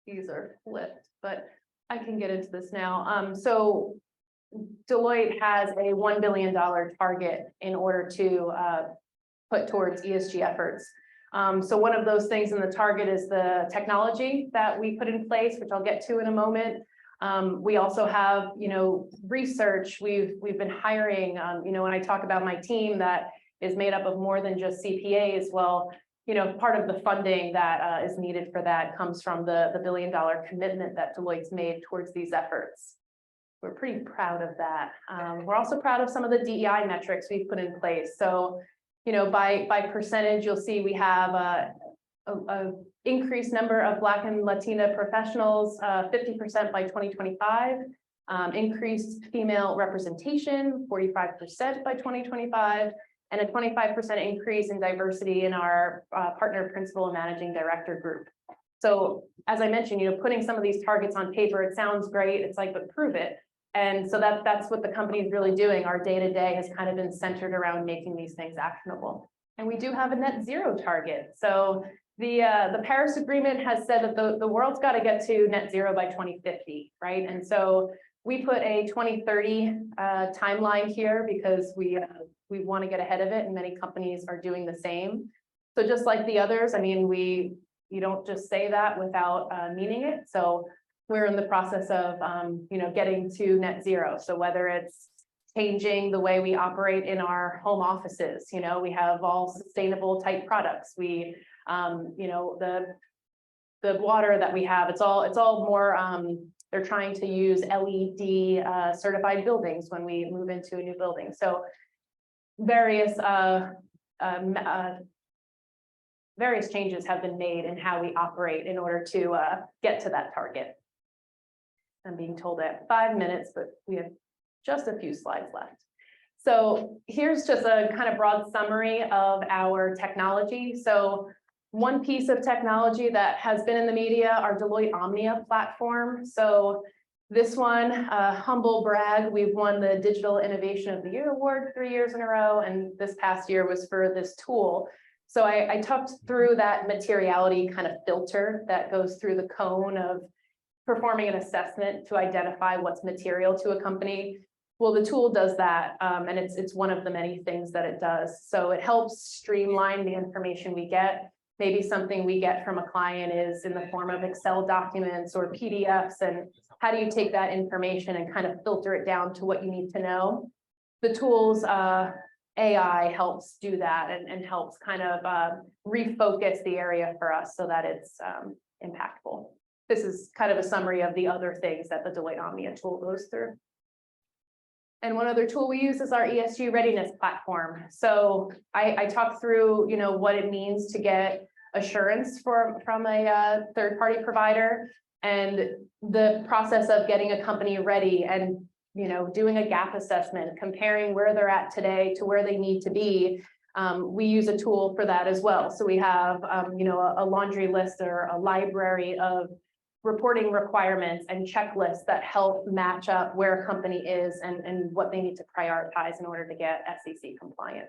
these are flipped, but I can get into this now. So Deloitte has a $1 billion target in order to put towards ESG efforts. So one of those things in the target is the technology that we put in place, which I'll get to in a moment. We also have, research. We've been hiring, when I talk about my team that is made up of more than just CPAs, well, part of the funding that is needed for that comes from the $1 billion commitment that Deloitte's made towards these efforts. We're pretty proud of that. We're also proud of some of the DEI metrics we've put in place. So, by percentage, you'll see we have a increased number of Black and Latina professionals, 50% by 2025, increased female representation, 45% by 2025, and a 25% increase in diversity in our partner principal and managing director group. So as I mentioned, putting some of these targets on paper, it sounds great. It's like, but prove it. And so that's what the company is really doing. Our day-to-day has kind of been centered around making these things actionable. And we do have a net zero target. So the Paris Agreement has said that the world's got to get to net zero by 2050, right? And so we put a 2030 timeline here because we want to get ahead of it, and many companies are doing the same. So just like the others, I mean, you don't just say that without meaning it. So we're in the process of, getting to net zero. So whether it's changing the way we operate in our home offices, we have all sustainable type products. We, the water that we have, it's all more, they're trying to use LED certified buildings when we move into a new building. So various changes have been made in how we operate in order to get to that target. I'm being told at 5 minutes, but we have just a few slides left. So here's just a kind of broad summary of our technology. So one piece of technology that has been in the media, our Deloitte Omnia platform. So this one, humble brag, we've won the Digital Innovation of the Year Award 3 years in a row, and this past year was for this tool. So I talked through that materiality kind of filter that goes through the cone of performing an assessment to identify what's material to a company. Well, the tool does that, and it's one of the many things that it does. So it helps streamline the information we get. Maybe something we get from a client is in the form of Excel documents or PDFs, and how do you take that information and kind of filter it down to what you need to know? The tool's AI helps do that and helps kind of refocus the area for us so that it's impactful. This is kind of a summary of the other things that the Deloitte Omnia tool goes through. And one other tool we use is our ESG readiness platform. So I talked through, what it means to get assurance from a third-party provider, and the process of getting a company ready and, doing a gap assessment, comparing where they're at today to where they need to be. We use a tool for that as well. So we have, a laundry list or a library of reporting requirements and checklists that help match up where a company is and what they need to prioritize in order to get SEC compliant.